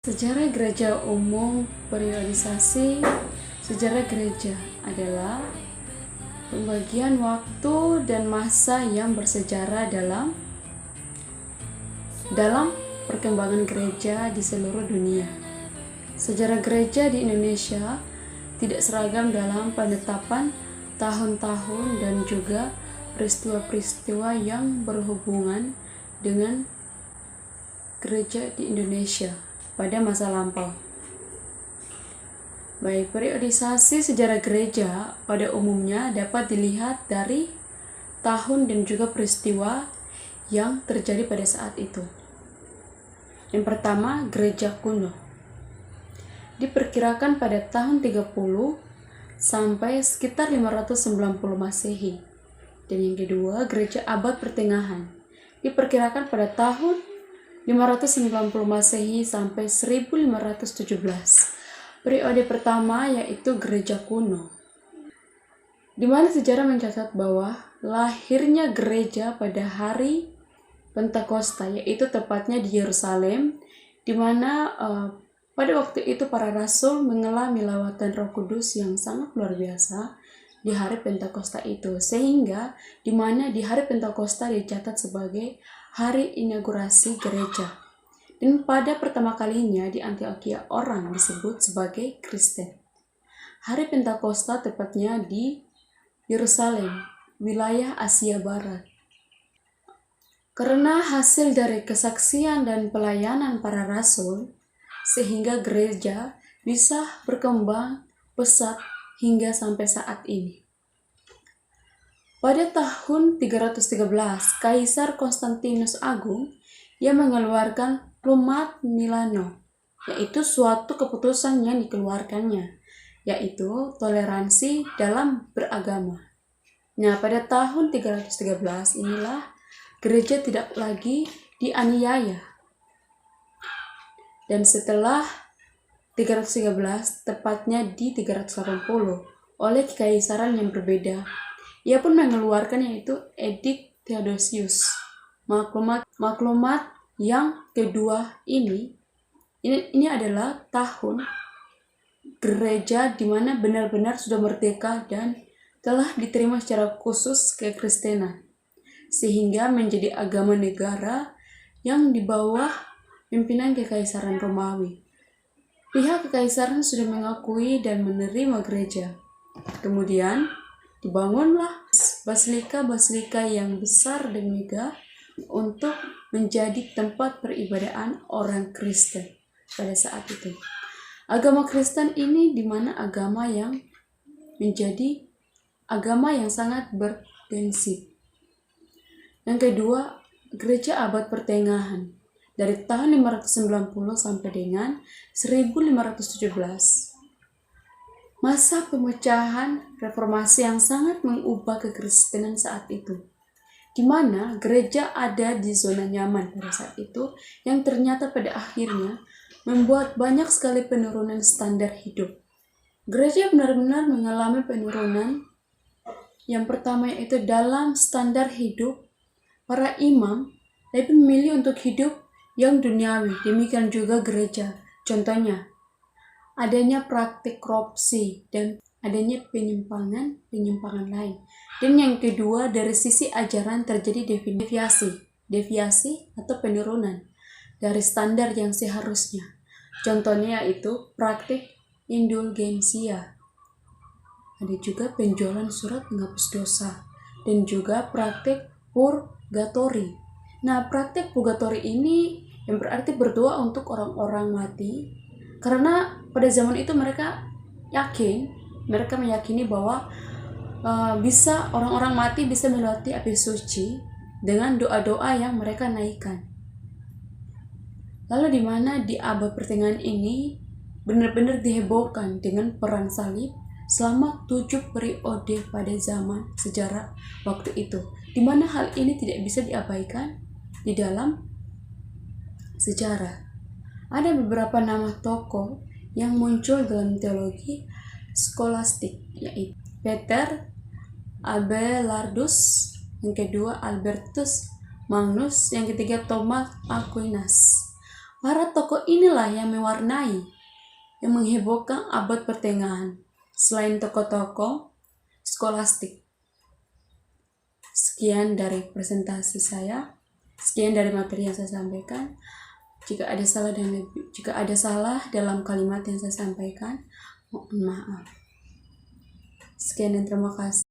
Sejarah gereja umum periodisasi. Sejarah gereja adalah pembagian waktu dan masa yang bersejarah dalam perkembangan gereja di seluruh dunia. Sejarah gereja di Indonesia tidak seragam dalam penetapan tahun-tahun dan juga peristiwa-peristiwa yang berhubungan dengan gereja di Indonesia pada masa lampau. Baik, periodisasi sejarah gereja pada umumnya dapat dilihat dari tahun dan juga peristiwa yang terjadi pada saat itu. Yang pertama, gereja kuno. Diperkirakan pada tahun 30 sampai sekitar 590 Masehi. Dan yang kedua, gereja abad pertengahan. Diperkirakan pada tahun 590 Masehi sampai 1517. Periode pertama yaitu gereja kuno, di mana sejarah mencatat bahwa lahirnya gereja pada hari Pentakosta, yaitu tepatnya di Yerusalem, di mana pada waktu itu para rasul mengalami lawatan Roh Kudus yang sangat luar biasa di hari Pentakosta itu, sehingga di mana di hari Pentakosta dicatat sebagai hari inaugurasi gereja. Dan pada pertama kalinya di Antioquia orang disebut sebagai Kristen. Hari Pentakosta tepatnya di Yerusalem, wilayah Asia Barat. Karena hasil dari kesaksian dan pelayanan para rasul, sehingga gereja bisa berkembang pesat hingga sampai saat ini. Pada tahun 313, Kaisar Konstantinus Agung yang mengeluarkan Plumat Milano, yaitu suatu keputusan yang dikeluarkannya, yaitu toleransi dalam beragama. Nah, pada tahun 313 inilah gereja tidak lagi dianiaya. Dan setelah 313, tepatnya di 380, oleh kekaisaran yang berbeda, ia pun mengeluarkan yaitu Edik Theodosius. Maklumat yang kedua ini adalah tahun gereja di mana benar-benar sudah merdeka dan telah diterima secara khusus kekristenan, sehingga menjadi agama negara yang di bawah pimpinan kekaisaran Romawi. Pihak kekaisaran sudah mengakui dan menerima gereja. Kemudian dibangunlah basilika-basilika yang besar dan megah untuk menjadi tempat peribadahan orang Kristen pada saat itu. Agama Kristen ini di mana agama yang menjadi agama yang sangat bergengsi. Yang kedua, gereja abad pertengahan dari tahun 590 sampai dengan 1517. Masa pemecahan reformasi yang sangat mengubah kekristenan saat itu, di mana gereja ada di zona nyaman pada saat itu, yang ternyata pada akhirnya membuat banyak sekali penurunan standar hidup. Gereja benar-benar mengalami penurunan. Yang pertama yaitu dalam standar hidup, para imam lebih memilih untuk hidup yang duniawi, demikian juga gereja. Contohnya, adanya praktik korupsi dan adanya penyimpangan lain. Dan yang kedua, dari sisi ajaran terjadi deviasi atau penurunan dari standar yang seharusnya. Contohnya yaitu praktik indulgensia. Ada juga penjualan surat penghapus dosa dan juga praktik purgatori. Nah, praktik purgatori ini yang berarti berdoa untuk orang-orang mati, karena pada zaman itu mereka meyakini bahwa bisa orang-orang mati bisa melewati api suci dengan doa-doa yang mereka naikkan. Lalu di mana di abad pertengahan ini benar-benar dihebohkan dengan perang salib selama 7 periode pada zaman sejarah waktu itu, di mana hal ini tidak bisa diabaikan di dalam sejarah. Ada beberapa nama tokoh yang muncul dalam teologi skolastik, yaitu Peter Abelardus, yang kedua Albertus Magnus, yang ketiga Thomas Aquinas. Para tokoh inilah yang mewarnai, yang menghebohkan abad pertengahan. Selain tokoh-tokoh skolastik. Sekian dari presentasi saya. Sekian dari materi yang saya sampaikan. Jika ada salah dalam kalimat yang saya sampaikan, mohon maaf. Sekian dan terima kasih.